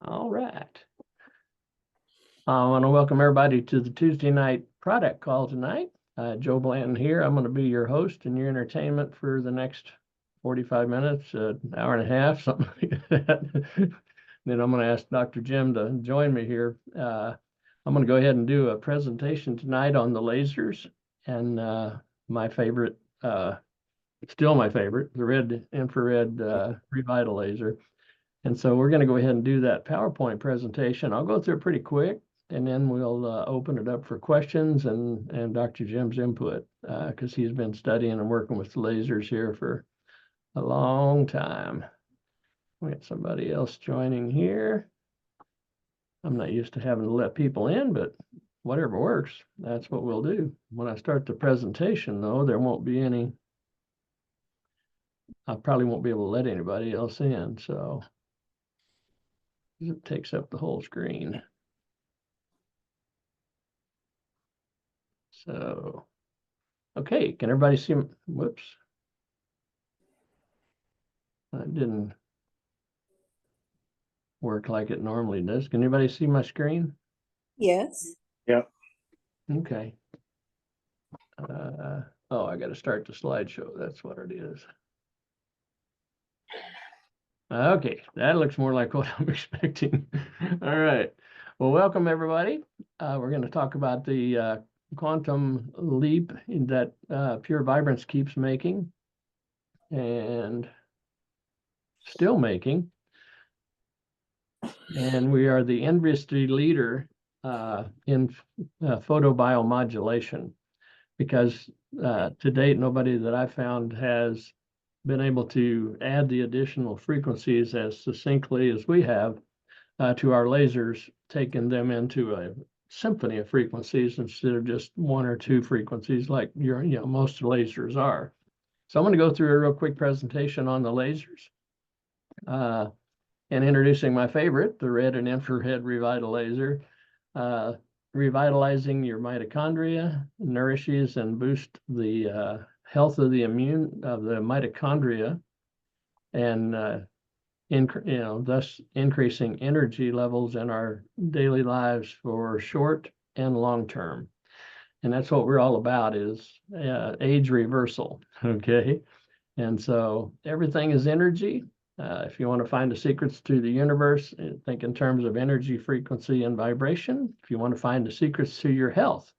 All right. I want to welcome everybody to the Tuesday night product call tonight. Joe Blanton here. I'm going to be your host and your entertainment for the next 45 minutes, hour and a half, something like that. Then I'm going to ask Dr. Jim to join me here. I'm going to go ahead and do a presentation tonight on the lasers and my favorite, still my favorite, the red infrared ReVitaLazer. And so we're going to go ahead and do that PowerPoint presentation. I'll go through it pretty quick, and then we'll open it up for questions and Dr. Jim's input, because he's been studying and working with the lasers here for a long time. We got somebody else joining here. I'm not used to having to let people in, but whatever works, that's what we'll do. When I start the presentation, though, there won't be any, I probably won't be able to let anybody else in, so it takes up the whole screen. So, okay, can everybody see? Whoops. That didn't work like it normally does. Can anybody see my screen? Yes. Yep. Okay. Oh, I got to start the slideshow. That's what it is. Okay, that looks more like what I'm expecting. All right. Well, welcome everybody. We're going to talk about the quantum leap that pureVibranz keeps making and still making. And we are the industry leader in photobiomodulation, because to date, nobody that I found has been able to add the additional frequencies as succinctly as we have to our lasers, taking them into a symphony of frequencies instead of just one or two frequencies like most lasers are. So I'm going to go through a real quick presentation on the lasers and introducing my favorite, the red and infrared ReVitaLazer. Revitalizing your mitochondria nourishes and boosts the health of the mitochondria, and thus increasing energy levels in our daily lives for short and long term. And that's what we're all about, is age reversal. Okay, and so everything is energy. If you want to find the secrets to the universe, think in terms of energy, frequency, and vibration. If you want to find the secrets to your health,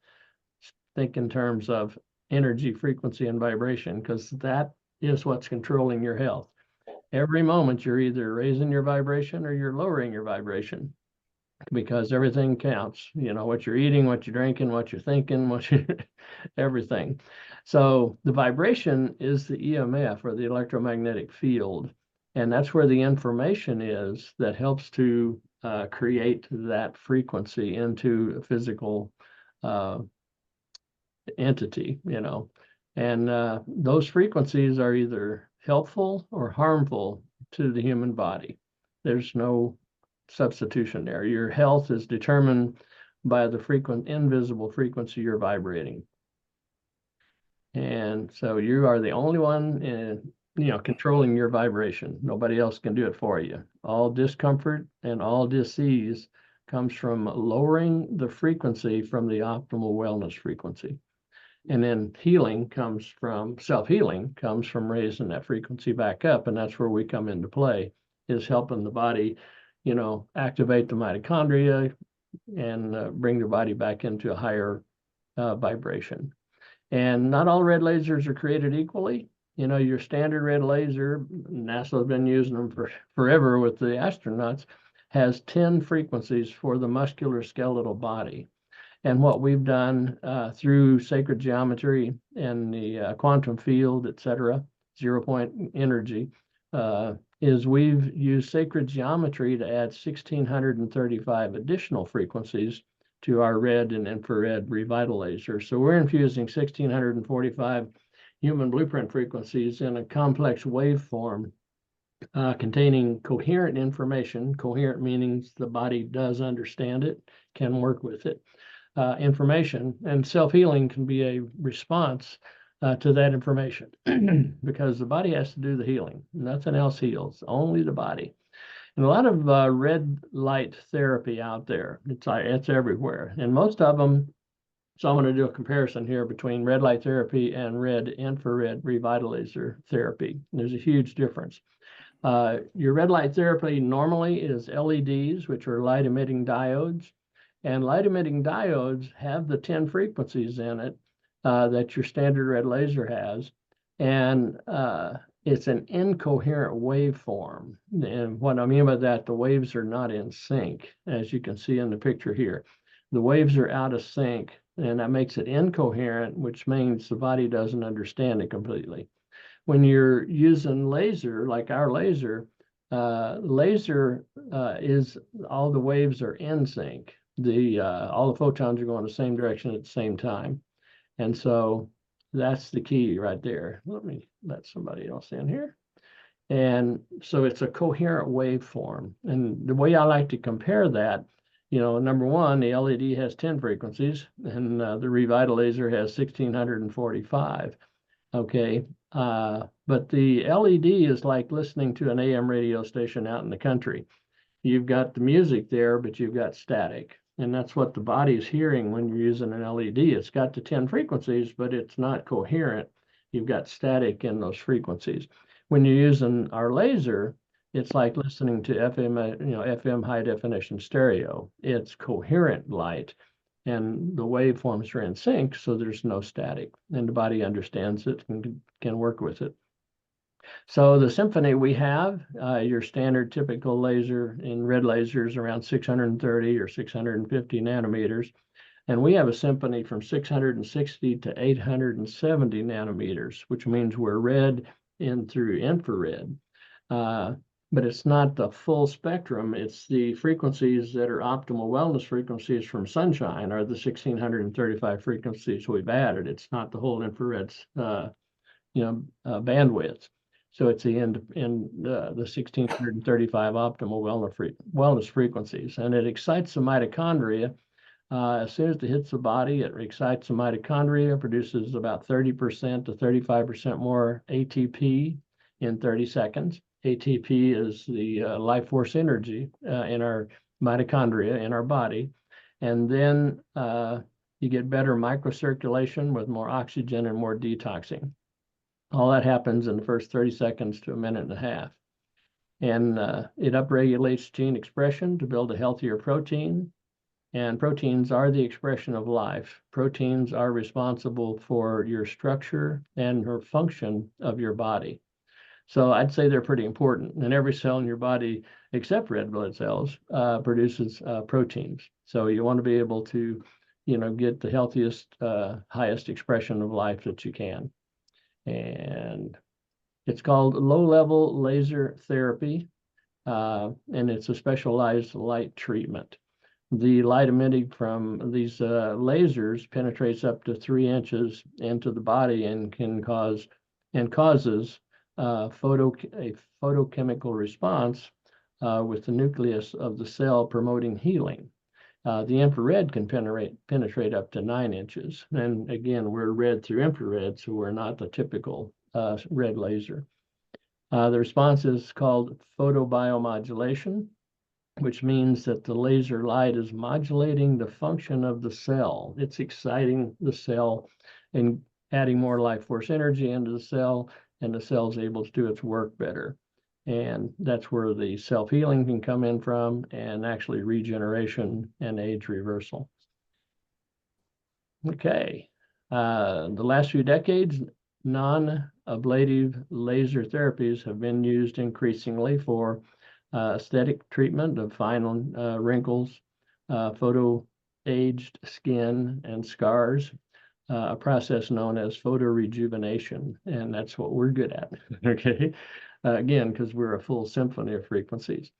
think in terms of energy, frequency, and vibration, because that is what's controlling your health. Every moment you're either raising your vibration or you're lowering your vibration, because everything counts. You know, what you're eating, what you're drinking, what you're thinking, everything. So the vibration is the EMF, or the electromagnetic field. And that's where the information is that helps to create that frequency into a physical entity, and those frequencies are either helpful or harmful to the human body. There's no substitution there. Your health is determined by the invisible frequency you're vibrating. And so you are the only one controlling your vibration. Nobody else can do it for you. All discomfort and all disease comes from lowering the frequency from the optimal wellness frequency. And then self-healing comes from raising that frequency back up. And that's where we come into play, is helping the body, activate the mitochondria and bring the body back into a higher vibration. And not all red lasers are created equally. Your standard red laser, NASA has been using them for forever with the astronauts, has 10 frequencies for the muscular skeletal body. And what we've done through sacred geometry and the quantum field, etc., 0-point energy, is we've used sacred geometry to add 1,635 additional frequencies to our red and infrared ReVitaLazer. So we're infusing 1,645 human blueprint frequencies in a complex waveform containing coherent information. Coherent meaning the body does understand it, can work with it. Information, and self-healing can be a response to that information because the body has to do the healing. Nothing else heals, only the body. And a lot of red light therapy out there. It's everywhere, and most of them. So I'm going to do a comparison here between red light therapy and red infrared ReVitaLazer therapy. There's a huge difference. Your red light therapy normally is LEDs, which are light emitting diodes, and light emitting diodes have the 10 frequencies in it that your standard red laser has, and it's an incoherent waveform. And what I mean by that, the waves are not in sync, as you can see in the picture here. The waves are out of sync, and that makes it incoherent, which means the body doesn't understand it completely. When you're using laser, like our laser, is all the waves are in sync. All the photons are going the same direction at the same time. And so that's the key right there. Let me let somebody else in here. And so it's a coherent waveform. And the way I like to compare that, number one, the LED has 10 frequencies, and the ReVitaLazer has 1,645. Okay, but the LED is like listening to an AM radio station out in the country. You've got the music there, but you've got static. And that's what the body is hearing when you're using an LED. It's got the 10 frequencies, but it's not coherent. You've got static in those frequencies. When you're using our laser, it's like listening to FM high definition stereo. It's coherent light, and the waveforms are in sync, so there's no static, and the body understands it and can work with it. So the symphony we have, your standard typical laser in red lasers around 630 or 650 nanometers. And we have a symphony from 660 to 870 nanometers, which means we're red in through infrared. But it's not the full spectrum. It's the frequencies that are optimal wellness frequencies from sunshine are the 1,635 frequencies we've added. It's not the whole infrared, bandwidth. So it's the 1,635 optimal wellness frequencies, and it excites the mitochondria. As soon as it hits the body, it excites the mitochondria, produces about 30% to 35% more ATP in 30 seconds. ATP is the life force energy in our mitochondria in our body. And then you get better microcirculation with more oxygen and more detoxing. All that happens in the first 30 seconds to a minute and a half. And it upregulates gene expression to build a healthier protein. And proteins are the expression of life. Proteins are responsible for your structure and your function of your body. So I'd say they're pretty important. And every cell in your body, except red blood cells, produces proteins. So you want to be able to, get the healthiest, highest expression of life that you can. And it's called low-level laser therapy, and it's a specialized light treatment. The light emitting from these lasers penetrates up to 3 inches into the body and causes a photochemical response with the nucleus of the cell promoting healing. The infrared can penetrate up to 9 inches. And again, we're red through infrared, so we're not the typical red laser. The response is called photobiomodulation, which means that the laser light is modulating the function of the cell. It's exciting the cell and adding more life force energy into the cell, and the cell's able to do its work better. And that's where the self-healing can come in from, and actually regeneration and age reversal. Okay, the last few decades, non-ablative laser therapies have been used increasingly for aesthetic treatment of fine wrinkles, photo-aged skin, and scars, a process known as photorejuvenation, and that's what we're good at, okay? Again, because we're a full symphony of frequencies.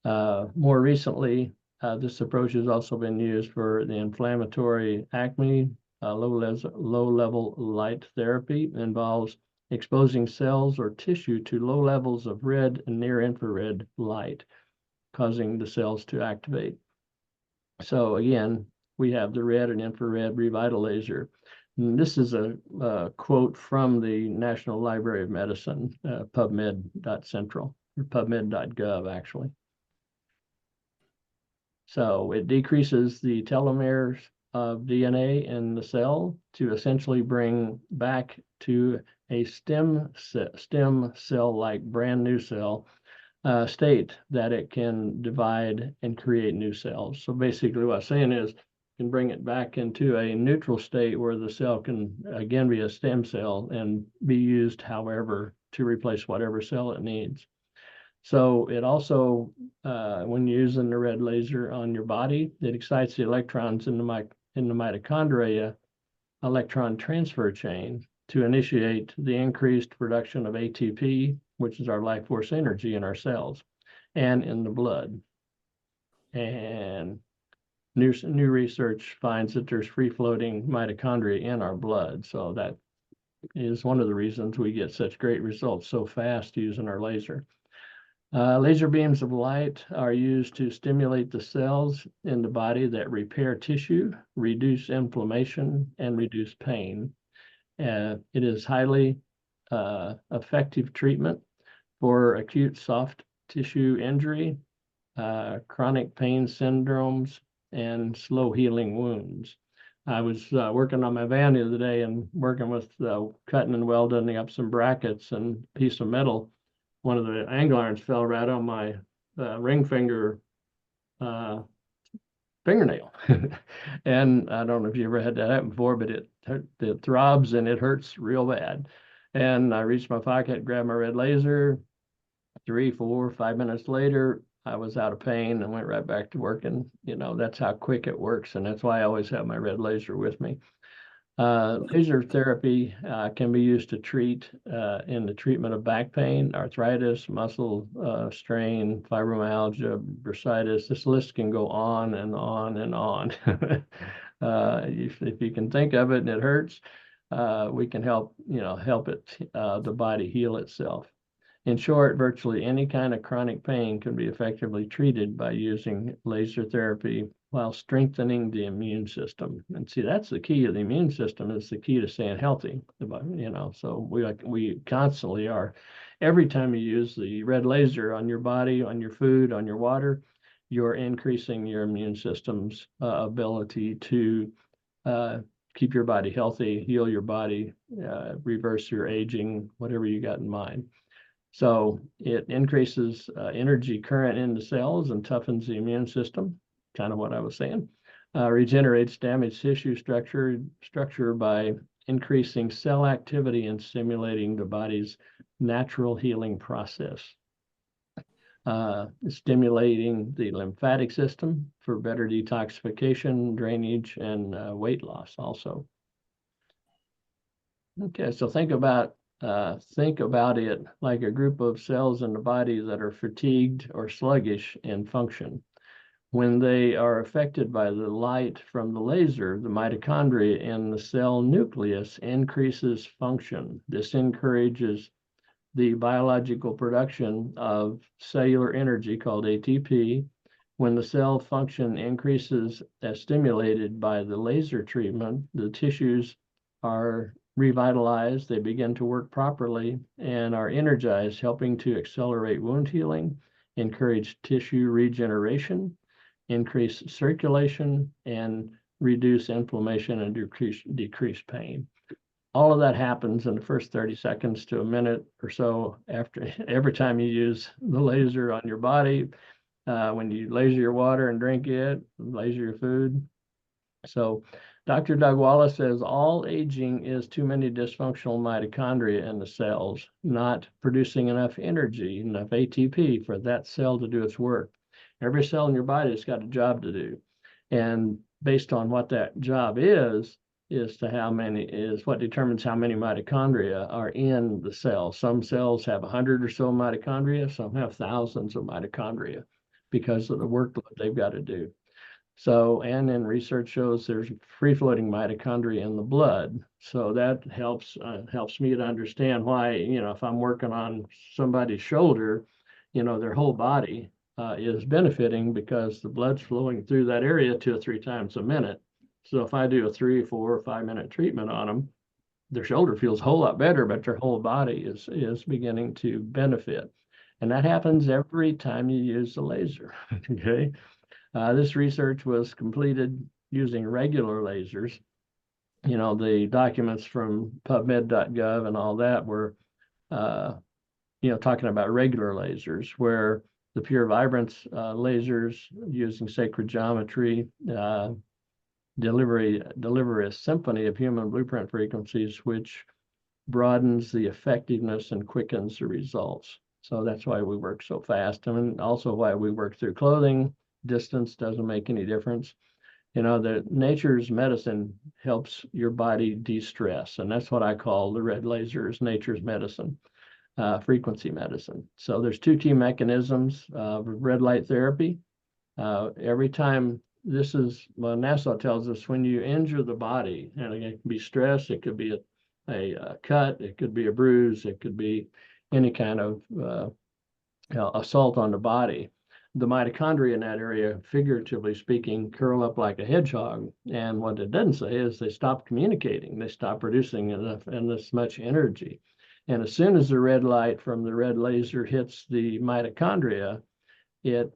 More recently, this approach has also been used for the inflammatory acne. Low-level light therapy involves exposing cells or tissue to low levels of red and near-infrared light, causing the cells to activate. So again, we have the red and infrared ReVitaLazer. And this is a quote from the National Library of Medicine, PubMed.central, or PubMed.gov, actually. So it decreases the telomeres of DNA in the cell to essentially bring back to a stem cell-like brand new cell state that it can divide and create new cells. So basically what I'm saying is can bring it back into a neutral state where the cell can again be a stem cell and be used however to replace whatever cell it needs. So it also, when you're using the red laser on your body, it excites the electrons in the mitochondria electron transfer chain to initiate the increased production of ATP, which is our life force energy in our cells and in the blood. And new research finds that there's free-floating mitochondria in our blood. So that is one of the reasons we get such great results so fast using our laser. Laser beams of light are used to stimulate the cells in the body that repair tissue, reduce inflammation, and reduce pain. It is highly effective treatment for acute soft tissue injury, chronic pain syndromes, and slow healing wounds. I was working on my van the other day and working with cutting and welding up some brackets and a piece of metal. One of the angle irons fell right on my ring finger fingernail. And I don't know if you ever had that happen before, but it throbs and it hurts real bad. And I reached my pocket, grabbed my red laser. 3, 4, 5 minutes later, I was out of pain and went right back to working. You know, that's how quick it works. And that's why I always have my red laser with me. Laser therapy can be used to treat in the treatment of back pain, arthritis, muscle strain, fibromyalgia, bursitis. This list can go on and on and on. If you can think of it and it hurts, we can help it, the body heal itself. In short, virtually any kind of chronic pain can be effectively treated by using laser therapy while strengthening the immune system. And see, that's the key of the immune system, is the key to staying healthy. So we constantly are. Every time you use the red laser on your body, on your food, on your water, you're increasing your immune system's ability to keep your body healthy, heal your body, reverse your aging, whatever you got in mind. So it increases energy current in the cells and toughens the immune system, kind of what I was saying. Regenerates damaged tissue structure by increasing cell activity and stimulating the body's natural healing process. Stimulating the lymphatic system for better detoxification, drainage, and weight loss also. Okay, so think about it like a group of cells in the body that are fatigued or sluggish in function. When they are affected by the light from the laser, the mitochondria in the cell nucleus increases function. This encourages the biological production of cellular energy called ATP. When the cell function increases as stimulated by the laser treatment, the tissues are revitalized, they begin to work properly and are energized, helping to accelerate wound healing, encourage tissue regeneration, increase circulation, and reduce inflammation and decrease pain. All of that happens in the first 30 seconds to a minute or so after every time you use the laser on your body, when you laser your water and drink it, laser your food. So Dr. Doug Wallace says all aging is too many dysfunctional mitochondria in the cells, not producing enough energy, enough ATP for that cell to do its work. Every cell in your body has got a job to do. And based on what that job is what determines how many mitochondria are in the cell. Some cells have 100 or so mitochondria, some have thousands of mitochondria because of the work they've got to do. So, and then research shows there's free-floating mitochondria in the blood. So that helps me to understand why, if I'm working on somebody's shoulder, their whole body is benefiting because the blood's flowing through that area 2 or 3 times a minute. So if I do a 3, 4, or 5 minute treatment on them, their shoulder feels a whole lot better, but their whole body is beginning to benefit. And that happens every time you use the laser, okay? This research was completed using regular lasers. The documents from PubMed.gov and all that were, talking about regular lasers, where the pureVibranz lasers using sacred geometry deliver a symphony of human blueprint frequencies, which broadens the effectiveness and quickens the results. So that's why we work so fast, and also why we work through clothing. Distance doesn't make any difference. The nature's medicine helps your body de-stress, and that's what I call the red lasers, nature's medicine, frequency medicine. So there's two key mechanisms of red light therapy. Every time NASA tells us when you injure the body, and it can be stress, it could be a cut, it could be a bruise, it could be any kind of assault on the body. The mitochondria in that area, figuratively speaking, curl up like a hedgehog. And what it doesn't say is they stop communicating. They stop producing enough and this much energy. And as soon as the red light from the red laser hits the mitochondria, it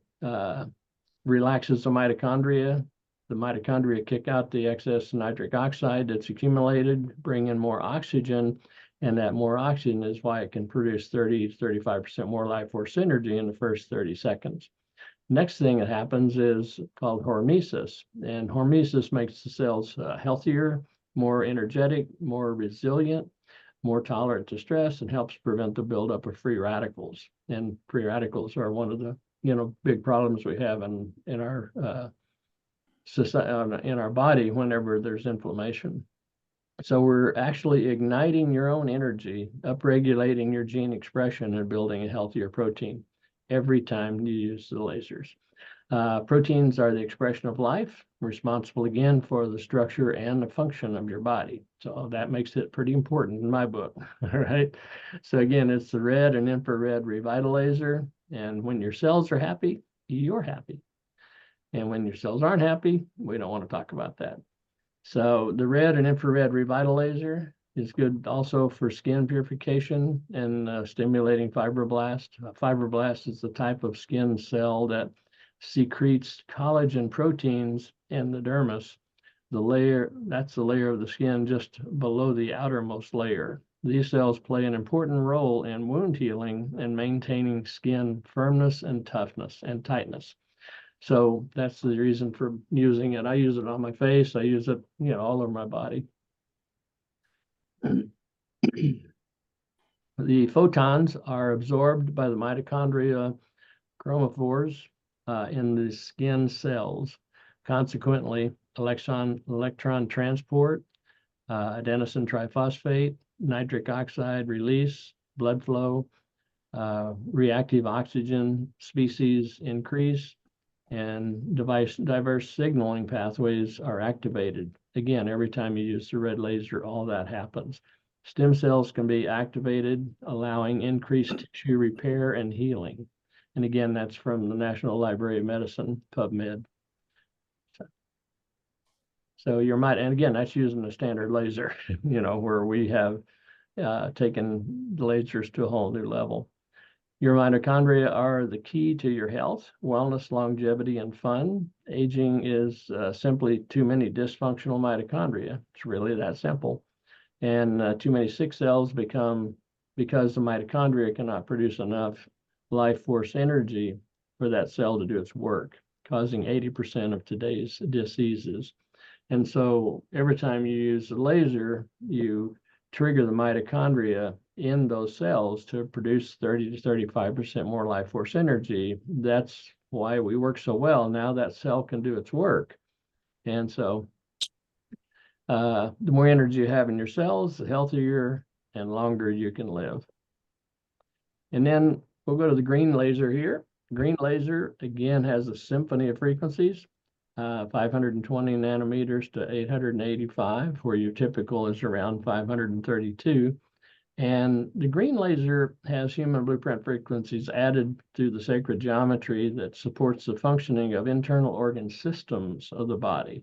relaxes the mitochondria. The mitochondria kick out the excess nitric oxide that's accumulated, bring in more oxygen, and that more oxygen is why it can produce 30 to 35% more life force energy in the first 30 seconds. Next thing that happens is called hormesis, and hormesis makes the cells healthier, more energetic, more resilient, more tolerant to stress, and helps prevent the buildup of free radicals. And free radicals are one of the big problems we have in our society, in our body whenever there's inflammation. So we're actually igniting your own energy, upregulating your gene expression, and building a healthier protein every time you use the lasers. Proteins are the expression of life, responsible again for the structure and the function of your body. So that makes it pretty important in my book. All right. So again, it's the red and infrared ReVitaLazer. And when your cells are happy, you're happy. And when your cells aren't happy, we don't want to talk about that. So the red and infrared ReVitaLazer is good also for skin purification and stimulating fibroblast. Fibroblast is the type of skin cell that secretes collagen proteins in the dermis. That's the layer of the skin just below the outermost layer. These cells play an important role in wound healing and maintaining skin firmness and toughness and tightness. So that's the reason for using it. I use it on my face. I use it, all over my body. The photons are absorbed by the mitochondria chromophores in the skin cells. Consequently, electron transport, adenosine triphosphate, nitric oxide release, blood flow, reactive oxygen species increase, and diverse signaling pathways are activated. Again, every time you use the red laser, all that happens. Stem cells can be activated, allowing increased tissue repair and healing. And again, that's from the National Library of Medicine, PubMed. So and again, that's using a standard laser, where we have taken the lasers to a whole new level. Your mitochondria are the key to your health, wellness, longevity, and fun. Aging is simply too many dysfunctional mitochondria. It's really that simple. And too many sick cells become because the mitochondria cannot produce enough life force energy for that cell to do its work, causing 80% of today's diseases. And so every time you use a laser, you trigger the mitochondria in those cells to produce 30 to 35% more life force energy. That's why we work so well. Now that cell can do its work. And so the more energy you have in your cells, the healthier and longer you can live. And then we'll go to the green laser here. Green laser, again, has a symphony of frequencies, 520 nanometers to 885, where your typical is around 532. And the green laser has human blueprint frequencies added to the sacred geometry that supports the functioning of internal organ systems of the body.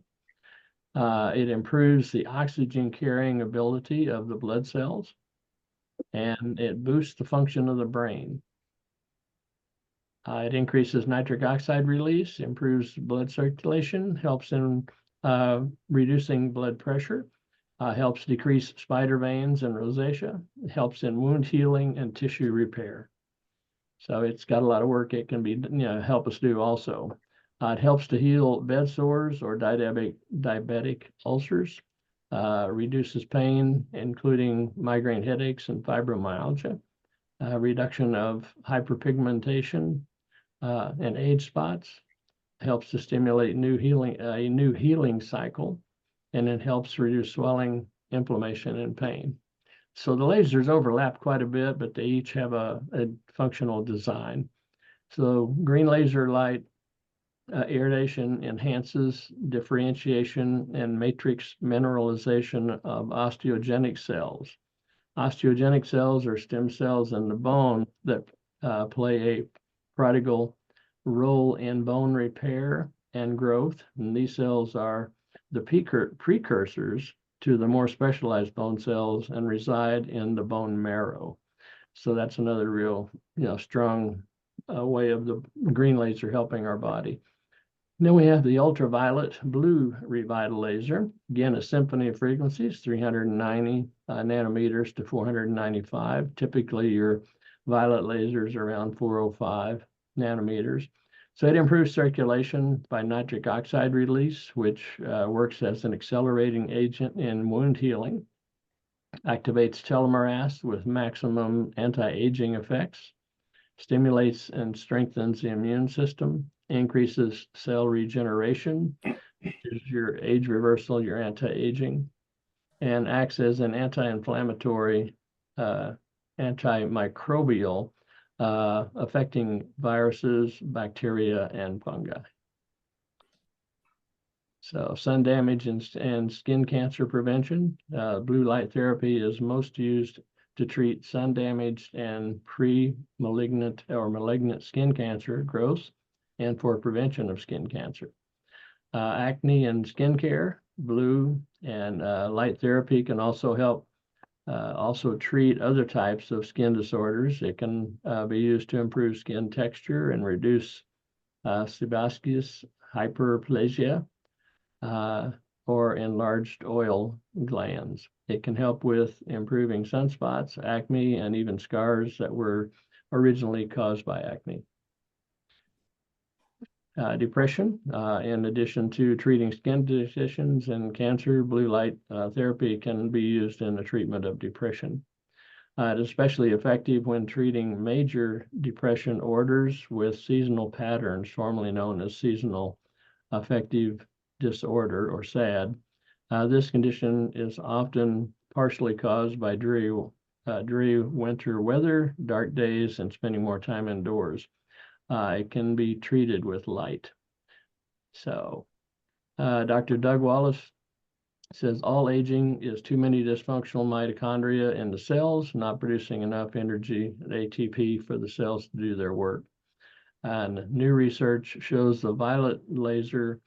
It improves the oxygen carrying ability of the blood cells, and it boosts the function of the brain. It increases nitric oxide release, improves blood circulation, helps in reducing blood pressure, helps decrease spider veins and rosacea, helps in wound healing and tissue repair. So it's got a lot of work it can be, help us do also. It helps to heal bed sores or diabetic ulcers, reduces pain, including migraine headaches and fibromyalgia, reduction of hyperpigmentation and age spots, helps to stimulate a new healing cycle, and it helps reduce swelling, inflammation, and pain. So the lasers overlap quite a bit, but they each have a functional design. So green laser light irradiation enhances differentiation and matrix mineralization of osteogenic cells. Osteogenic cells are stem cells in the bone that play a prodigal role in bone repair and growth. And these cells are the precursors to the more specialized bone cells and reside in the bone marrow. So that's another real, strong way of the green laser helping our body. Then we have the ultraviolet blue ReVitaLazer. Again, a symphony of frequencies, 390 nanometers to 495. Typically, your violet lasers around 405 nanometers. So it improves circulation by nitric oxide release, which works as an accelerating agent in wound healing, activates telomerase with maximum anti-aging effects, stimulates and strengthens the immune system, increases cell regeneration, is your age reversal, your anti-aging, and acts as an anti-inflammatory, antimicrobial, affecting viruses, bacteria, and fungi. So sun damage and skin cancer prevention. Blue light therapy is most used to treat sun damaged and pre-malignant or malignant skin cancer growth and for prevention of skin cancer. Acne and skin care, blue and light therapy can also help also treat other types of skin disorders. It can be used to improve skin texture and reduce sebaceous hyperplasia or enlarged oil glands. It can help with improving sunspots, acne, and even scars that were originally caused by acne. Depression, in addition to treating skin conditions and cancer, blue light therapy can be used in the treatment of depression. It's especially effective when treating major depression orders with seasonal patterns, formerly known as seasonal affective disorder or SAD. This condition is often partially caused by dreary winter weather, dark days, and spending more time indoors. It can be treated with light. So Dr. Doug Wallace says all aging is too many dysfunctional mitochondria in the cells, not producing enough energy, ATP, for the cells to do their work. And new research shows the violet laser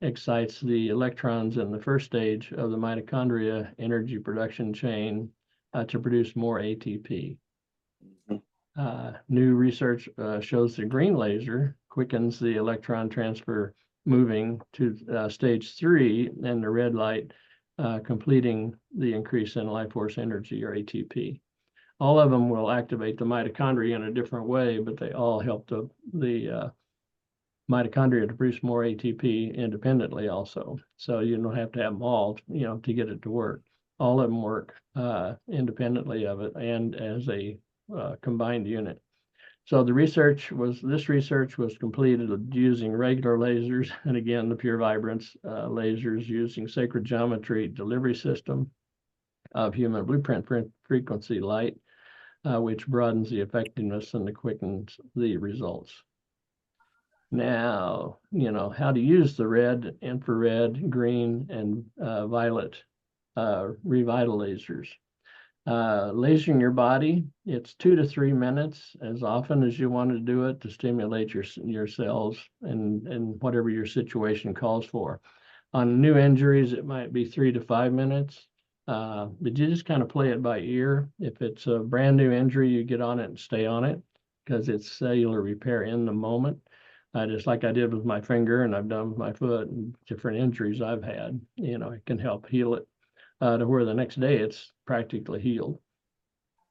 excites the electrons in the first stage of the mitochondria energy production chain to produce more ATP. New research shows the green laser quickens the electron transfer moving to stage 3, and the red light completing the increase in life force energy or ATP. All of them will activate the mitochondria in a different way, but they all help the mitochondria to produce more ATP independently also. So you don't have to have them all, to get it to work. All of them work independently of it and as a combined unit. So this research was completed using regular lasers, and again, the pureVibranz lasers using sacred geometry delivery system of human blueprint frequency light, which broadens the effectiveness and quickens the results. Now, how to use the red, infrared, green, and violet ReVitaLazers. Lasering your body, it's 2 to 3 minutes, as often as you want to do it, to stimulate your cells and whatever your situation calls for. On new injuries, it might be 3 to 5 minutes. But you just kind of play it by ear. If it's a brand new injury, you get on it and stay on it, because it's cellular repair in the moment. Just like I did with my finger and I've done with my foot and different injuries I've had, it can help heal it to where the next day it's practically healed.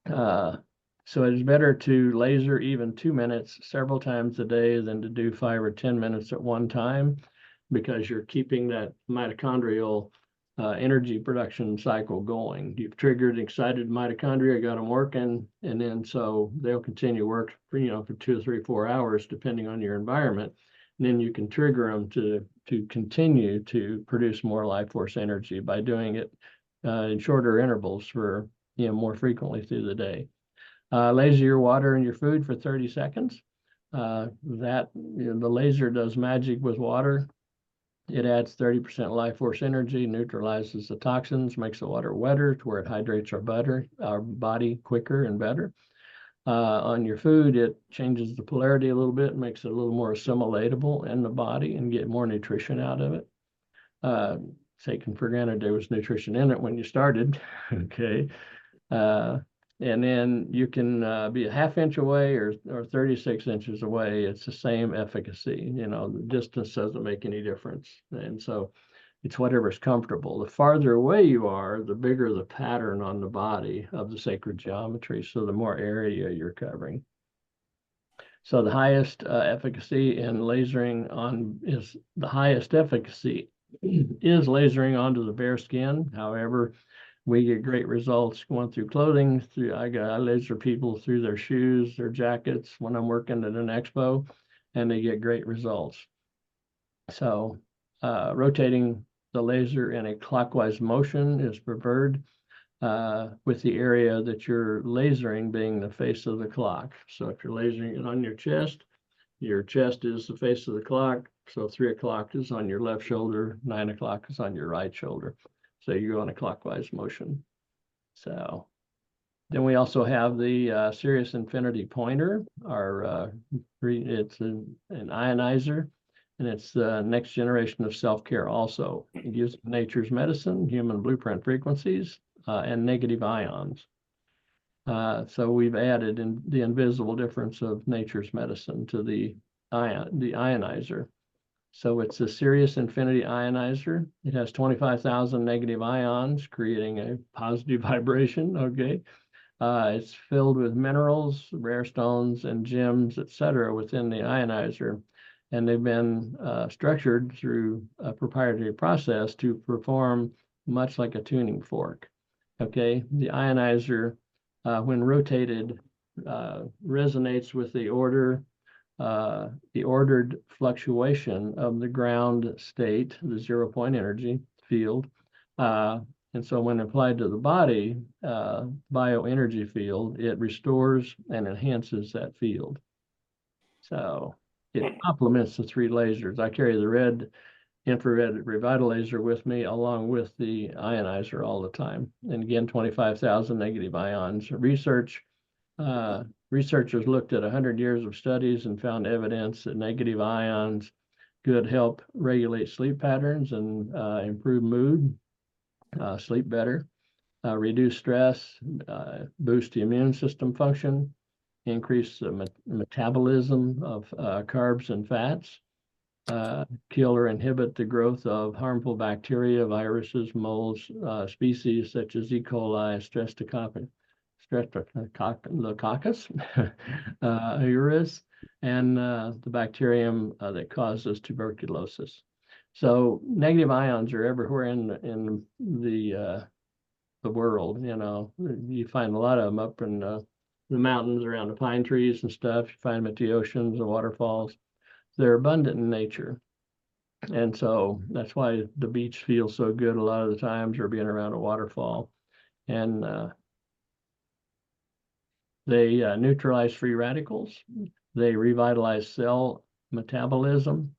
So it is better to laser even 2 minutes several times a day than to do 5 or 10 minutes at one time, because you're keeping that mitochondrial energy production cycle going. You've triggered excited mitochondria, got them working, and then so they'll continue work for, for 2 or 3, 4 hours, depending on your environment. And then you can trigger them to continue to produce more life force energy by doing it in shorter intervals for, more frequently through the day. Laser your water and your food for 30 seconds. The laser does magic with water. It adds 30% life force energy, neutralizes the toxins, makes the water wetter to where it hydrates our body quicker and better. On your food, it changes the polarity a little bit, makes it a little more assimilatable in the body and get more nutrition out of it. Taken for granted there was nutrition in it when you started, okay? And then you can be a ½ inch away or 36 inches away. It's the same efficacy. The distance doesn't make any difference. And so it's whatever's comfortable. The farther away you are, the bigger the pattern on the body of the sacred geometry. So the more area you're covering. So the highest efficacy in lasering on is lasering onto the bare skin. However, we get great results going through clothing. I laser people through their shoes, their jackets when I'm working at an expo, and they get great results. So rotating the laser in a clockwise motion is preferred, with the area that you're lasering being the face of the clock. So if you're lasering it on your chest is the face of the clock. So 3 o'clock is on your left shoulder, 9 o'clock is on your right shoulder. So you go in a clockwise motion. So then we also have the Sirius Infinity Pointer. It's an ionizer, and it's the next generation of self-care also. It uses nature's medicine, human blueprint frequencies, and negative ions. So we've added in the invisible difference of nature's medicine to the ionizer. So it's a Sirius Infinity Ionizer. It has 25,000 negative ions, creating a positive vibration, okay? It's filled with minerals, rare stones, and gems, etc., within the ionizer. And they've been structured through a proprietary process to perform much like a tuning fork, okay? The ionizer, when rotated, resonates with the ordered fluctuation of the ground state, the 0 point energy field. And so when applied to the body, bioenergy field, it restores and enhances that field. So it complements the 3 lasers. I carry the red infrared ReVitaLazer with me along with the ionizer all the time. And again, 25,000 negative ions. Researchers looked at 100 years of studies and found evidence that negative ions could help regulate sleep patterns and improve mood, sleep better, reduce stress, boost the immune system function, increase the metabolism of carbs and fats, kill or inhibit the growth of harmful bacteria, viruses, molds, species such as E. coli, streptococcus aureus, and the bacterium that causes tuberculosis. So negative ions are everywhere in the world. You find a lot of them up in the mountains around the pine trees and stuff. You find them at the oceans and waterfalls. They're abundant in nature. And so that's why the beach feels so good a lot of the times, or being around a waterfall. And they neutralize free radicals. They revitalize cell metabolism.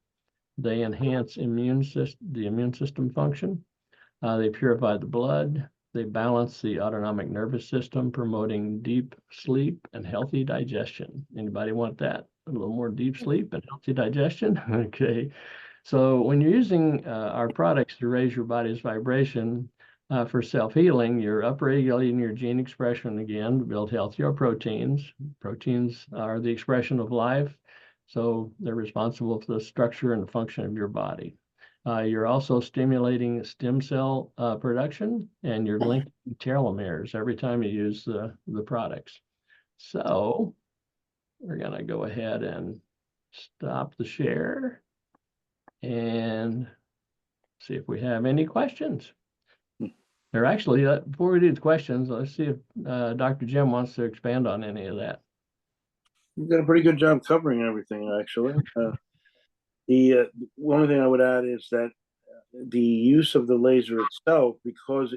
They enhance the immune system function. They purify the blood. They balance the autonomic nervous system, promoting deep sleep and healthy digestion. Anybody want that? A little more deep sleep and healthy digestion? Okay. So when you're using our products to raise your body's vibration, for self-healing, you're upregulating your gene expression again to build healthier proteins. Proteins are the expression of life, so they're responsible for the structure and the function of your body. You're also stimulating stem cell production, and you're linking telomeres every time you use the products. So we're going to go ahead and stop the share and see if we have any questions. There actually, before we do the questions, let's see if Dr. Jim wants to expand on any of that. You've done a pretty good job covering everything, actually. The one thing I would add is that the use of the laser itself, because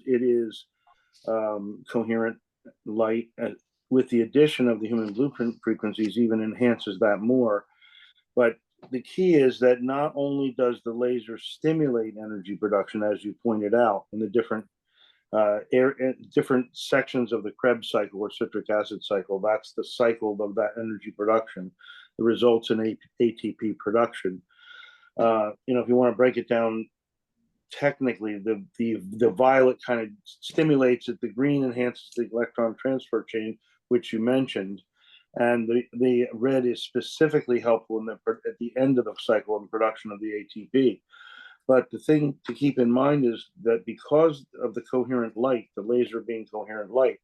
it is coherent light, with the addition of the human blueprint frequencies, even enhances that more. But the key is that not only does the laser stimulate energy production, as you pointed out, in the different different sections of the Krebs cycle or citric acid cycle, that's the cycle of that energy production that results in ATP production. If you want to break it down technically, the violet kind of stimulates it, the green enhances the electron transfer chain, which you mentioned, and the red is specifically helpful at the end of the cycle in production of the ATP. But the thing to keep in mind is that because of the coherent light, the laser being coherent light,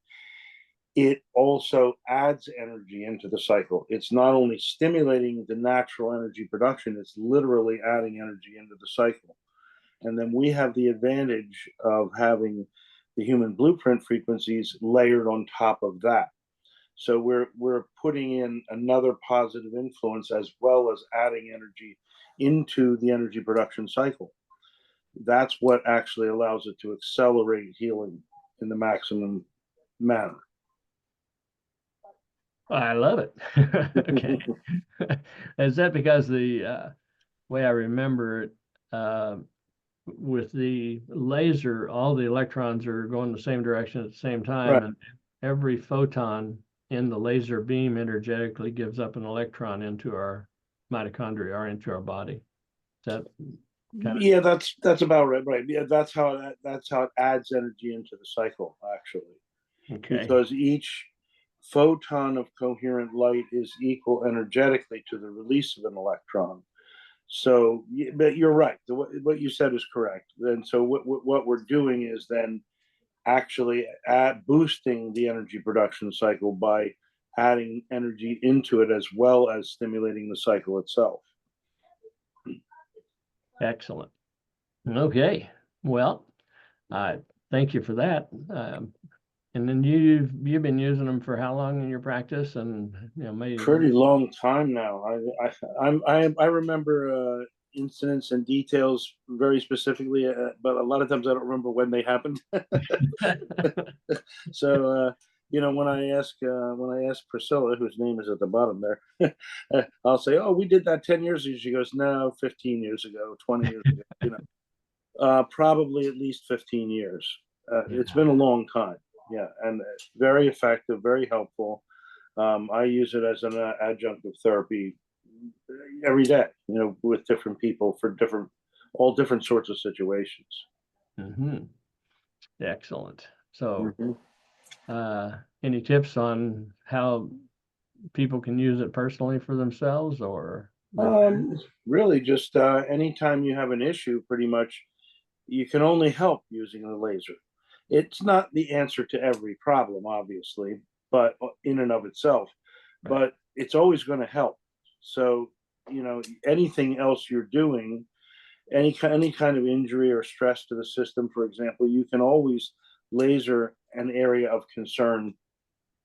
it also adds energy into the cycle. It's not only stimulating the natural energy production, it's literally adding energy into the cycle. And then we have the advantage of having the human blueprint frequencies layered on top of that. So we're putting in another positive influence as well as adding energy into the energy production cycle. That's what actually allows it to accelerate healing in the maximum manner. I love it. Okay. Is that because the way I remember it, with the laser, all the electrons are going the same direction at the same time, right, and every photon in the laser beam energetically gives up an electron into our mitochondria or into our body. Is that kind of... Yeah, that's about right. Right. Yeah, that's how it adds energy into the cycle, actually. Okay. Because each photon of coherent light is equal energetically to the release of an electron. So, but you're right. What you said is correct. And so what we're doing is then actually boosting the energy production cycle by adding energy into it as well as stimulating the cycle itself. Excellent. Okay. Well, thank you for that. And then you've been using them for how long in your practice? And maybe pretty long time now. I remember incidents and details very specifically, but a lot of times I don't remember when they happened. So when I ask Priscilla, whose name is at the bottom there, I'll say, "Oh, we did that 10 years ago." She goes, "No, 15 years ago, 20 years ago." Probably at least 15 years. It's been a long time. Yeah, and very effective, very helpful. I use it as an adjunctive therapy every day, with different people for all different sorts of situations. Mm-hmm. Excellent. So, any tips on how people can use it personally for themselves, or? Really, just anytime you have an issue, pretty much, you can only help using the laser. It's not the answer to every problem, obviously, but in and of itself, but it's always going to help. So, anything else you're doing, any kind of injury or stress to the system, for example, you can always laser an area of concern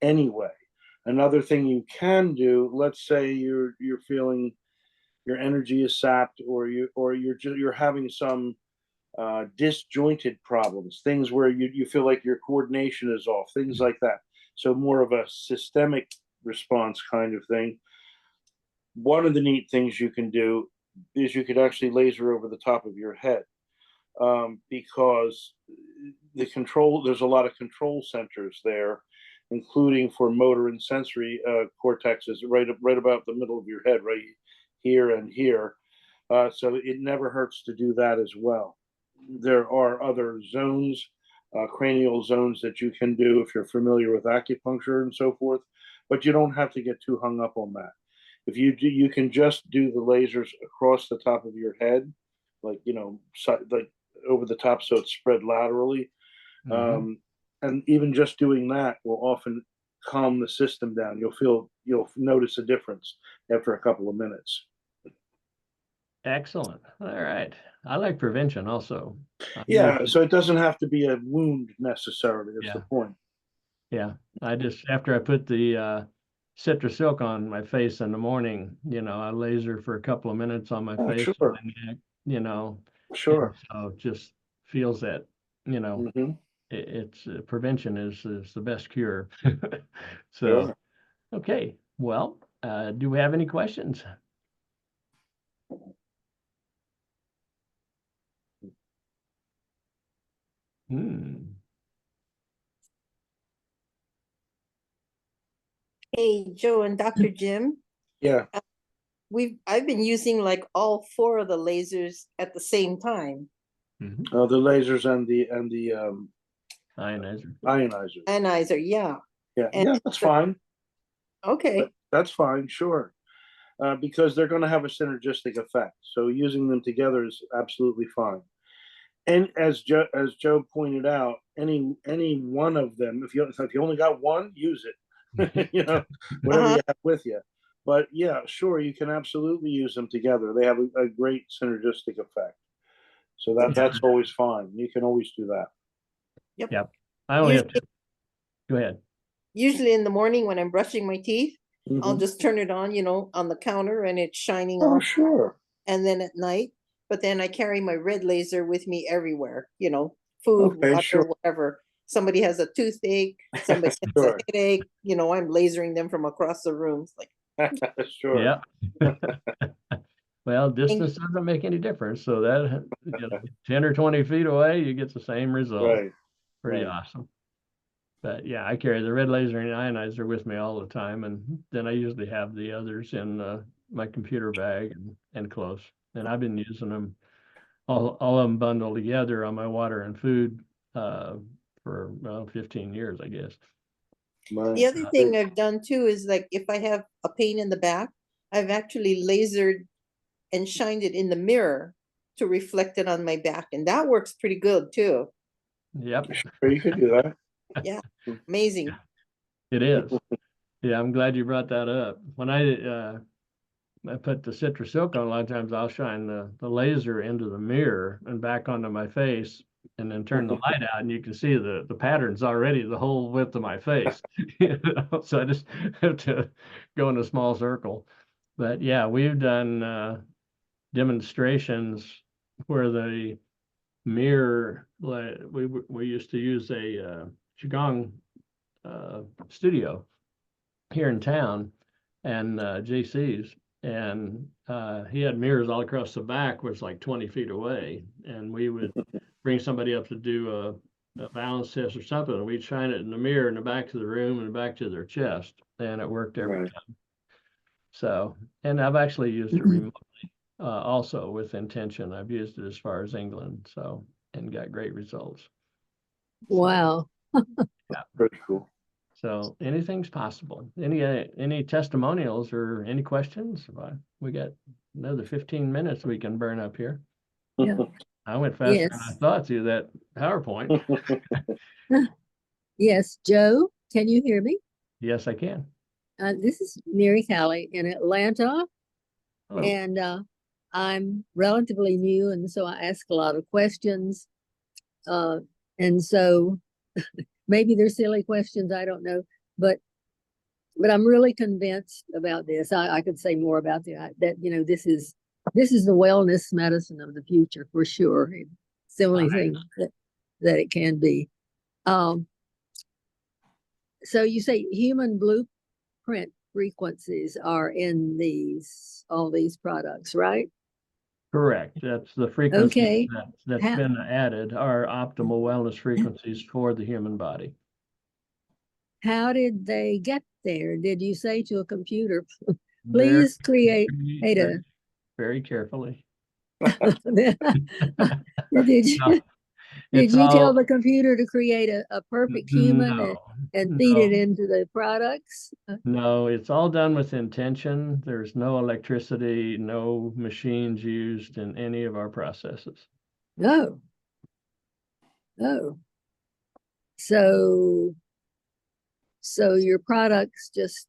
anyway. Another thing you can do, let's say you're feeling your energy is sapped, or you're having some disjointed problems, things where you feel like your coordination is off, things like that. So more of a systemic response kind of thing. One of the neat things you can do is you could actually laser over the top of your head, because there's a lot of control centers there, including for motor and sensory cortexes right about the middle of your head, right here and here. So it never hurts to do that as well. there are other zones, cranial zones that you can do if you're familiar with acupuncture and so forth, but you don't have to get too hung up on that. If you do, you can just do the lasers across the top of your head, like, you know, like over the top, so it's spread laterally. And even just doing that will often calm the system down. You'll notice a difference after a couple of minutes. Excellent. All right. I like prevention also. Yeah, so it doesn't have to be a wound necessarily. That's the point. Yeah. I just, after I put the citrus silk on my face in the morning, you know, I laser for a couple of minutes on my face, Sure. and neck, you know. Sure. So just feels that, you know, it's prevention is the best cure. So, Sure. okay. Well, do we have any questions? Hey, Joe and Dr. Jim. Yeah. I've been using like all 4 of the lasers at the same time. The lasers and the Ionizer. Ionizer, yeah. Yeah, that's fine. Okay. That's fine, sure. Because they're going to have a synergistic effect. So using them together is absolutely fine. And as Joe pointed out, any one of them, if you only got one, use it. You know, whatever you have with you. But yeah, sure, you can absolutely use them together. They have a great synergistic effect. So that's always fine. You can always do that. Yep. I only have to. Go ahead. Usually in the morning when I'm brushing my teeth, I'll just turn it on, you know, on the counter, and it's shining on. Sure. And then at night, but then I carry my red laser with me everywhere, you know, food, water, whatever. Somebody has a toothache, somebody has a headache, you know, I'm lasering them from across the room. It's like, sure. Yeah. Well, distance doesn't make any difference. So that, you know, 10 or 20 feet away, you get the same result. Right. Pretty awesome. But yeah, I carry the red laser and ionizer with me all the time. And then I usually have the others in my computer bag and close. And I've been using them, all of them bundled together on my water and food for 15 years, I guess. The other thing I've done too is, like, if I have a pain in the back, I've actually lasered and shined it in the mirror to reflect it on my back. And that works pretty good too. Yep. Sure, you could do that. Yeah. Amazing. It is. Yeah, I'm glad you brought that up. When I put the citrus silk on, a lot of times I'll shine the laser into the mirror and back onto my face, and then turn the light out, and you can see the patterns already the whole width of my face. You know? So I just have to go in a small circle. But yeah, we've done demonstrations where the mirror, like we used to use a Qigong studio here in town, and JC's, and he had mirrors all across the back, which was like 20 feet away, and we would bring somebody up to do a balance test or something, and we'd shine it in the mirror in the back of the room and back to their chest, and it worked every time. So, and I've actually used it remotely also with intention. I've used it as far as England, so, and got great results. Wow. Yeah, pretty cool. So anything's possible. Any testimonials or any questions? We got another 15 minutes we can burn up here. Yeah. I went faster than I thought through that PowerPoint. Yes, Joe, can you hear me? Yes, I can. This is Mary Callie in Atlanta. Hello. And I'm relatively new, and so I ask a lot of questions. And so maybe they're silly questions, I don't know, but I'm really convinced about this. I could say more about that, you know, this is the wellness medicine of the future for sure. It's the only thing that it can be. So you say human blueprint frequencies are in all these products, right? Correct. That's the frequency Okay. that's been added, are optimal wellness frequencies for the human body. How did they get there? Did you say to a computer, please create a... Very carefully. Did No, you, did it's you tell all the computer to create a perfect human no, and feed it no, into the products? no. It's all done with intention. There's no electricity, no machines used in any of our processes. No. No. So your products just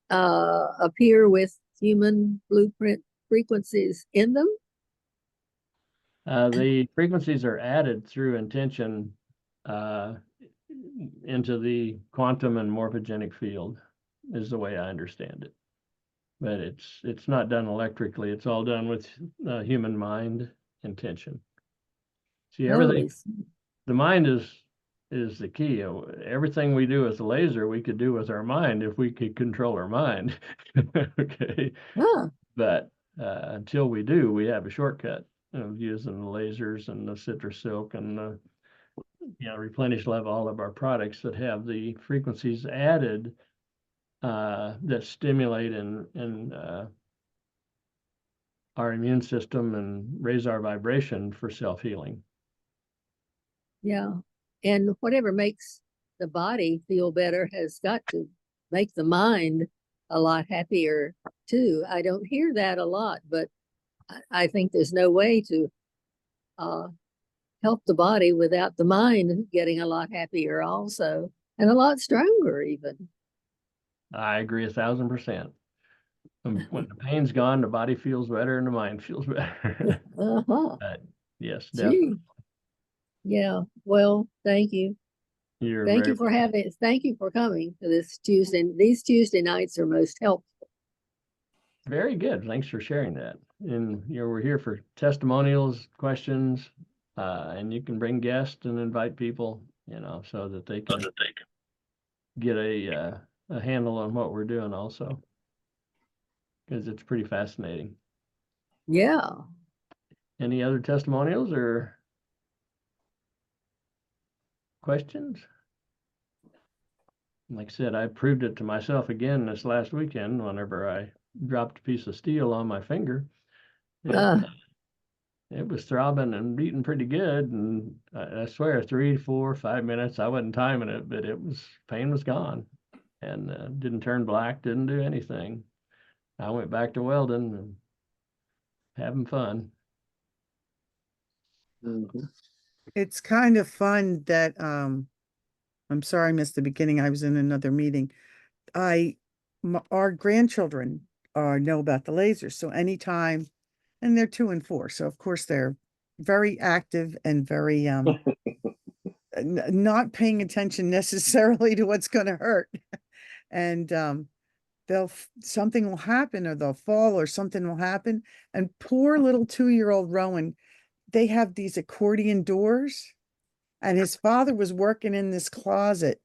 appear with human blueprint frequencies in them? The frequencies are added through intention uh, into the quantum and morphogenic field, is the way I understand it. But it's not done electrically. It's all done with human mind intention. See, everything, the mind is the key. Everything we do with the laser, we could do with our mind if we could control our mind. Okay. Huh. But until we do, we have a shortcut of using the lasers and the citrus silk and the replenish level, all of our products that have the frequencies added that stimulate and our immune system and raise our vibration for self-healing. Yeah. And whatever makes the body feel better has got to make the mind a lot happier too. I don't hear that a lot, but I think there's no way to help the body without the mind getting a lot happier also, and a lot stronger even. I agree 1,000%. When the pain's gone, the body feels better and the mind feels better. Uh-huh. But yes, Gee. definitely. Yeah. Well, thank you. Thank you for thank you for coming to this Tuesday. These Tuesday nights are most helpful. Very good. Thanks for sharing that. And we're here for testimonials, questions, and you can bring guests and invite people, so that they can get a handle on what we're doing also, because it's pretty fascinating. Yeah. Any other testimonials or questions? Like I said, I proved it to myself again this last weekend whenever I dropped a piece of steel on my finger. It was throbbing and beating pretty good, and I swear 3, 4, 5 minutes, I wasn't timing it, but pain was gone, and didn't turn black, didn't do anything. I went back to welding and having fun. Mhm. It's kind of fun that I'm sorry I missed the beginning. I was in another meeting. Our grandchildren know about the lasers, so anytime, and they're 2 and 4, so of course they're very active and very not paying attention necessarily to what's going to hurt. And something will happen, or they'll fall, or something will happen, and poor little 2-year-old Rowan, they have these accordion doors, and his father was working in this closet,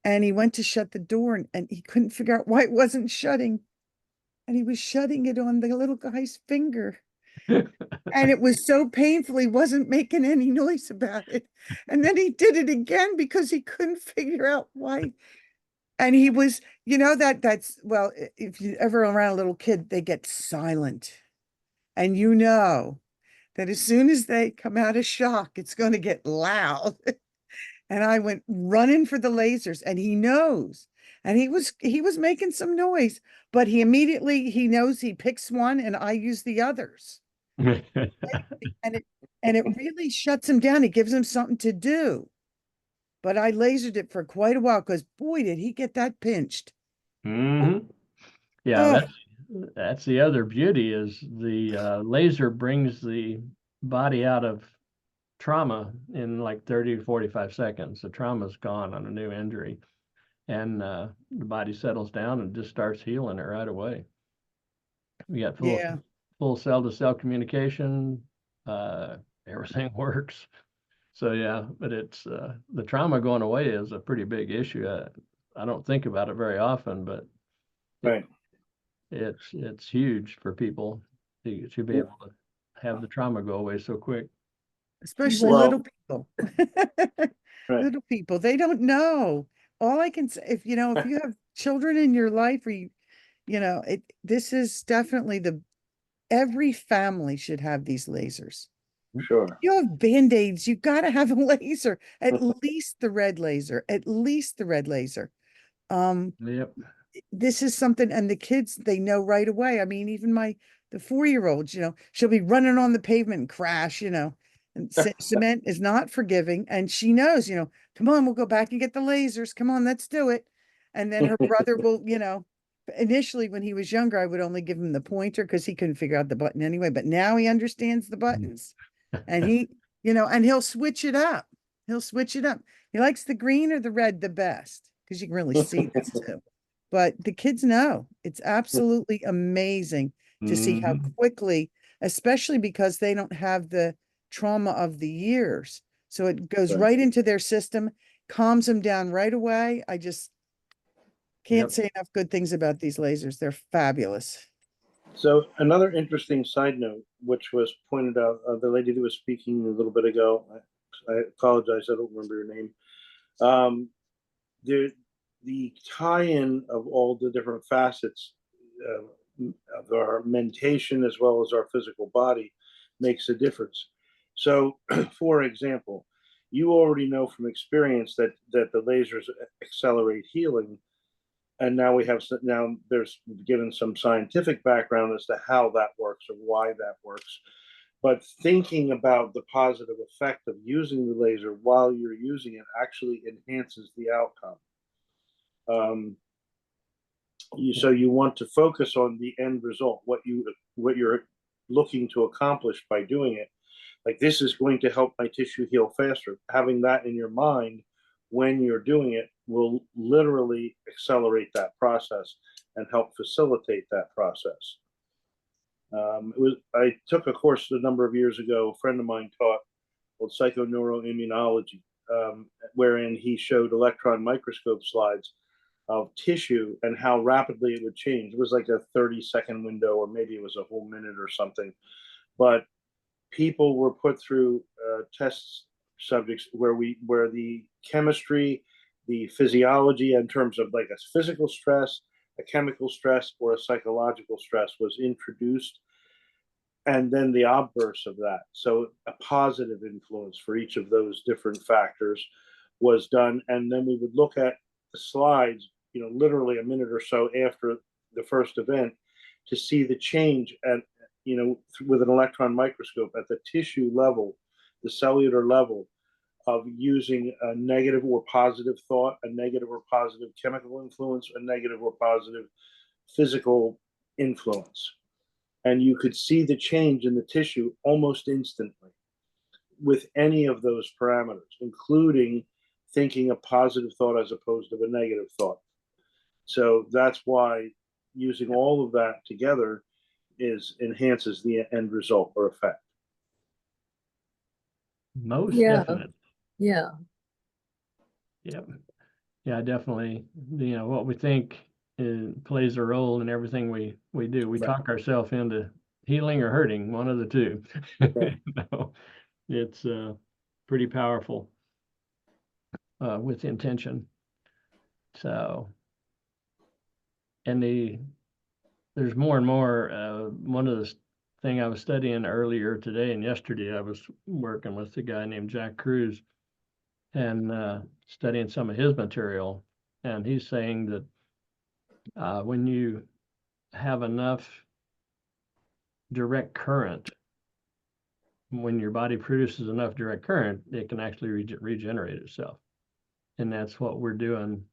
and he went to shut the door, and he couldn't figure out why it wasn't shutting, and he was shutting it on the little guy's finger. And it was so painful, he wasn't making any noise about it. And then he did it again because he couldn't figure out why. And he was, that's, well, if you're ever around a little kid, they get silent. And that as soon as they come out of shock, it's going to get loud. And I went running for the lasers, and he knows. And he was making some noise, but he knows he picks one and I use the others. And it really shuts him down. It gives him something to do. But I lasered it for quite a while because boy, did he get that pinched. Mm-hmm. Yeah, that's the other beauty is the laser brings the body out of trauma in like 30 to 45 seconds. The trauma's gone on a new injury, and the body settles down and just starts healing it right away. We got full cell-to-cell communication. Everything works. So yeah, but it's the trauma going away is a pretty big issue. I don't think about it very often, but Right. It's huge for people to be able to have the trauma go away so quick. Especially little people. Right. Little people, they don't know. All I can say, if you have children in your life, or this is definitely every family should have these lasers. Sure. You have Band-Aids, you gotta have a laser, at least the red laser, at least the red laser. Yep. This is something, and the kids, they know right away. I mean, even the 4-year-olds, she'll be running on the pavement and crash, and cement is not forgiving. And she knows, come on, we'll go back and get the lasers. Come on, let's do it. And then her brother will, initially when he was younger, I would only give him the pointer because he couldn't figure out the button anyway. But now he understands the buttons, and and he'll switch it up. He'll switch it up. He likes the green or the red the best because you can really see this too. But the kids know. It's absolutely amazing to see how quickly, especially because they don't have the trauma of the years. So it goes right into their system, calms them down right away. I just can't say enough good things about these lasers. They're fabulous. So another interesting side note, which was pointed out, the lady that was speaking a little bit ago, I apologize, I don't remember her name. The tie-in of all the different facets of our mentation as well as our physical body makes a difference. So, for example, you already know from experience that the lasers accelerate healing, and now there's given some scientific background as to how that works or why that works. But thinking about the positive effect of using the laser while you're using it actually enhances the outcome. So you want to focus on the end result, what you're looking to accomplish by doing it. Like, this is going to help my tissue heal faster. Having that in your mind when you're doing it will literally accelerate that process and help facilitate that process. I took a course a number of years ago. A friend of mine taught called psychoneuroimmunology, wherein he showed electron microscope slides of tissue and how rapidly it would change. It was like a 30-second window, or maybe it was a whole minute or something. But people were put through test subjects where the chemistry, the physiology in terms of like a physical stress, a chemical stress, or a psychological stress was introduced, and then the obverse of that. So a positive influence for each of those different factors was done. And then we would look at the slides, literally a minute or so after the first event, to see the change at, with an electron microscope at the tissue level, the cellular level, of using a negative or positive thought, a negative or positive chemical influence, a negative or positive physical influence. And you could see the change in the tissue almost instantly with any of those parameters, including thinking a positive thought as opposed to a negative thought. So that's why using all of that together enhances the end result or effect. Most definitely. Yeah. Yep. Yeah, definitely. What we think plays a role in everything we do. We talk ourselves into healing or hurting, one of the two. It's pretty powerful with intention. So, and there's more and more. One of the thing I was studying earlier today and yesterday, I was working with a guy named Jack Cruz and studying some of his material. And he's saying that when you have enough direct current, when your body produces enough direct current, it can actually regenerate itself. And that's what we're doing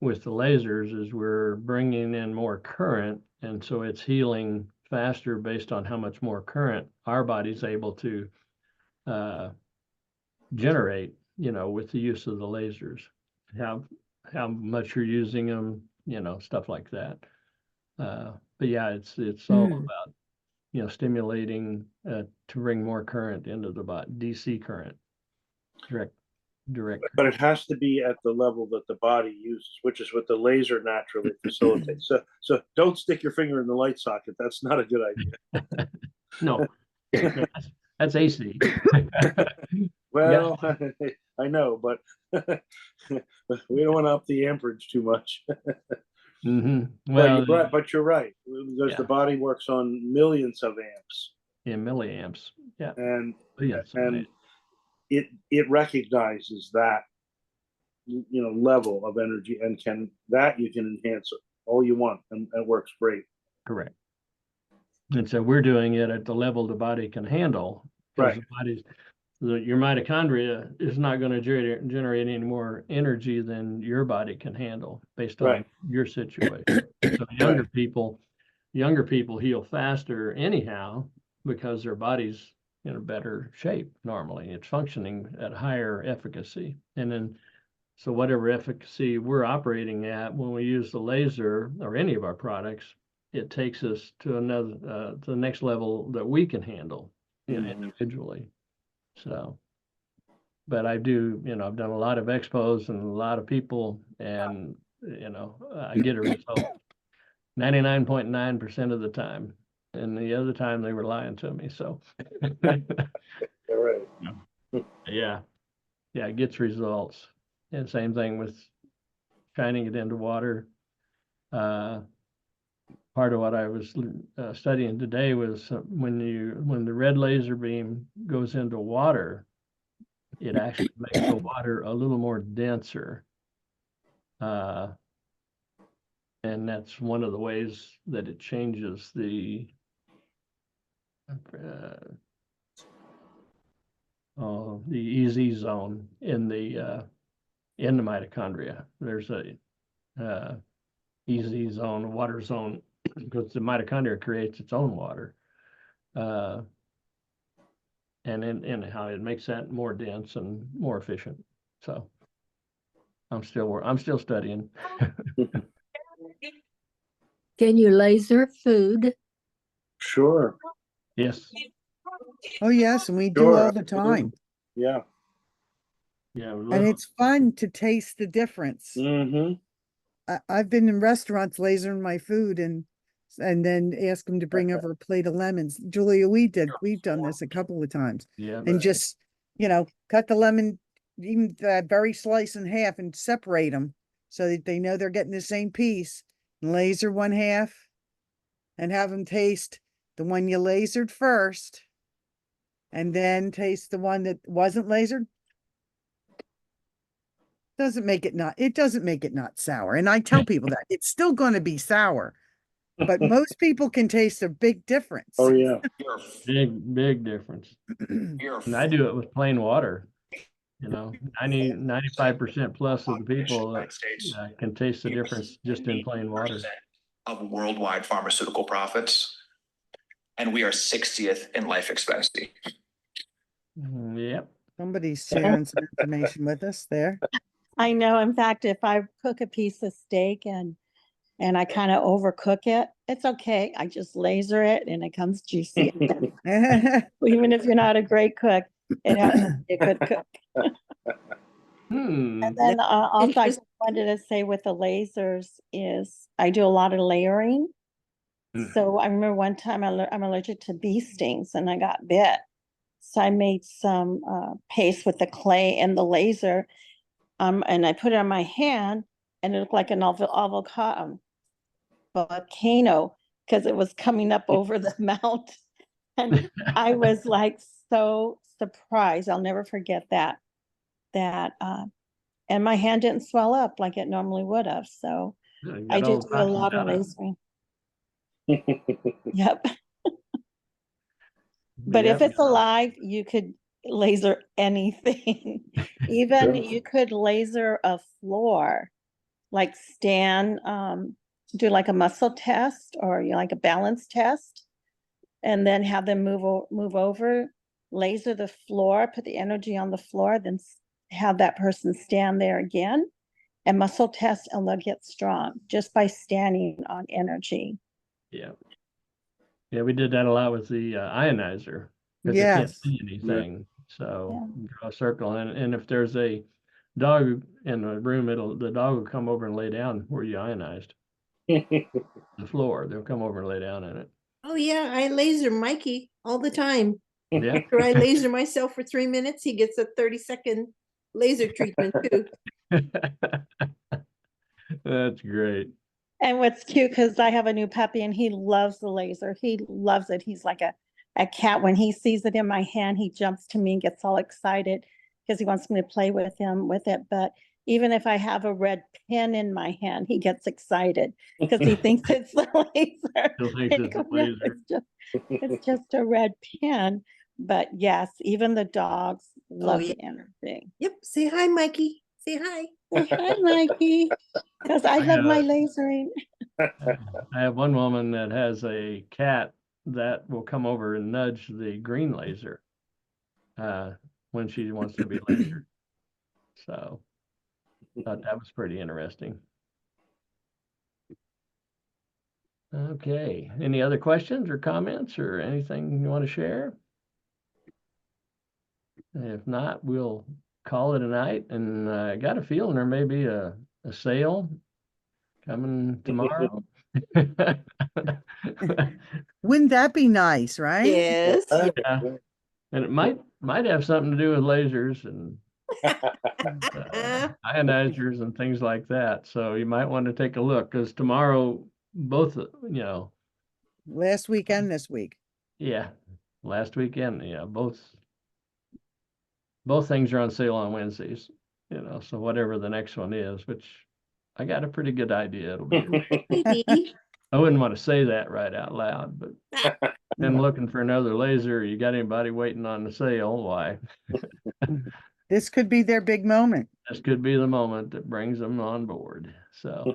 with the lasers, is we're bringing in more current. And so it's healing faster based on how much more current our body's able to generate, with the use of the lasers, how much you're using them, stuff like that. But yeah, it's all about, stimulating to bring more current into the body, DC current, direct. But it has to be at the level that the body uses, which is what the laser naturally facilitates. So don't stick your finger in the light socket. That's not a good idea. No, that's AC. Well, I know, but we don't want to up the amperage too much. Well, but you're right, because the Yeah. body works on millions of amps, in milliamps. Yeah. and Millions of and amps. it recognizes that level of energy, and you can enhance it all you want, and it works great. Correct. And so we're doing it at the level the body can handle. Because Right. your mitochondria is not going to generate any more energy than your body can handle based on Right. your situation. So younger people heal faster anyhow because their body's in a better shape normally. It's functioning at higher efficacy. And then so whatever efficacy we're operating at when we use the laser or any of our products, it takes us to to the next level that we can handle individually. So, but I do, I've done a lot of expos and a lot of people, and I get a result 99.9% of the time, and the other time they were lying to me. So, All right. yeah, it gets results. And same thing with shining it into water. Part of what I was studying today was when the red laser beam goes into water, it actually makes the water a little more denser. And that's one of the ways that it changes the EZ zone in the mitochondria. There's a EZ zone, water zone, because the mitochondria creates its own water. And how it makes that more dense and more efficient. So I'm still studying. Can you laser food? Sure. Yes. Oh, yes, and we do Sure, all the absolutely. time. Yeah. Yeah. And it's fun to taste the difference. Mm-hmm. I've been in restaurants lasering my food and then ask them to bring over a plate of lemons. Julia, we've done this a couple of times. Yeah. And just, cut the lemon, even that very slice in half, and separate them so that they know they're getting the same piece. And laser one half and have them taste the one you lasered first, and then taste the one that wasn't lasered. It doesn't make it not sour. And I tell people that it's still going to be sour, but most people can taste a big difference. Oh yeah. Big difference. And I do it with plain water. 95% plus of the people can taste the difference just in plain water. Of worldwide pharmaceutical profits, and we are 60th in life expectancy. Yep. Somebody's sharing some information with us there. I know. In fact, if I cook a piece of steak and I kind of overcook it, it's okay. I just laser it and it comes juicy. Even if you're not a great cook, it has to be a good cook. And then also I wanted to say with the lasers is I do a lot of layering. So I remember one time I'm allergic to bee stings and I got bit. So I made some paste with the clay and the laser, and I put it on my hand, and it looked like an avocado volcano because it was coming up over the mountain. And I was like so surprised. I'll never forget that. And my hand didn't swell up like it normally would have. So I did do a lot of lasering. Yep. But if it's alive, you could laser anything. Even you could laser a floor, like stand, do like a muscle test or like a balance test, and then have them move over, laser the floor, put the energy on the floor, then have that person stand there again and muscle test, and they'll get strong just by standing on energy. Yeah. Yeah, we did that a lot with the Ionizer. Because they can't see anything. So draw a circle, and if there's a dog in the room, the dog will come over and lay down where you ionized. The floor, they'll come over and lay down in it. Oh yeah, I laser Mikey all the time. Yeah. After I laser myself for 3 minutes, he gets a 30-second laser treatment too. That's great. And what's cute, because I have a new puppy and he loves the laser. He loves it. He's like a cat. When he sees it in my hand, he jumps to me and gets all excited because he wants me to play with him with it. But even if I have a red pen in my hand, he gets excited because he thinks it's the laser. Still thinks I it's go, a "No, laser. it's just a red pen." But yes, even the dogs love yeah. the energy. Yep. Say hi, Mikey. Say hi. Well, hi, Mikey, because I love my lasering. I have one woman that has a cat that will come over and nudge the green laser when she wants to be lasered. So thought that was pretty interesting. Okay, any other questions or comments or anything you want to share? If not, we'll call it a night. And I got a feeling there may be a sale coming tomorrow. Wouldn't that be nice, right? Yes. Yeah. And it might have something to do with lasers and ionizers and things like that. So you might want to take a look because tomorrow, both, Last weekend, this week. yeah, last weekend, both things are on sale on Wednesdays, so whatever the next one is, which I got a pretty good idea it'll be. I wouldn't want to say that right out loud, but been looking for another laser. You got anybody waiting on the sale? Why? This could be their big moment. This could be the moment that brings them on board. So,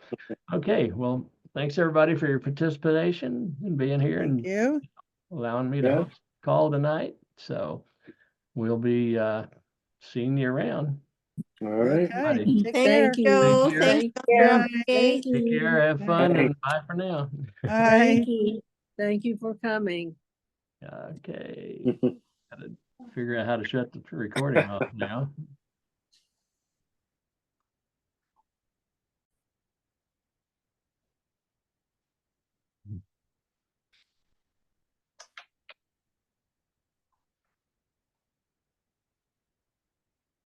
okay, well, thanks everybody for your participation and being here Thank and you. allowing me to host the call tonight. So we'll be seeing you around. All right. Okay. Take care. Thank you. Joe. Take Thanks, care. Dr. Thank Kay. Take care, have fun, and bye for now. Bye. Thank you. Thank you for coming. Okay. Gotta figure out how to shut the recording off now.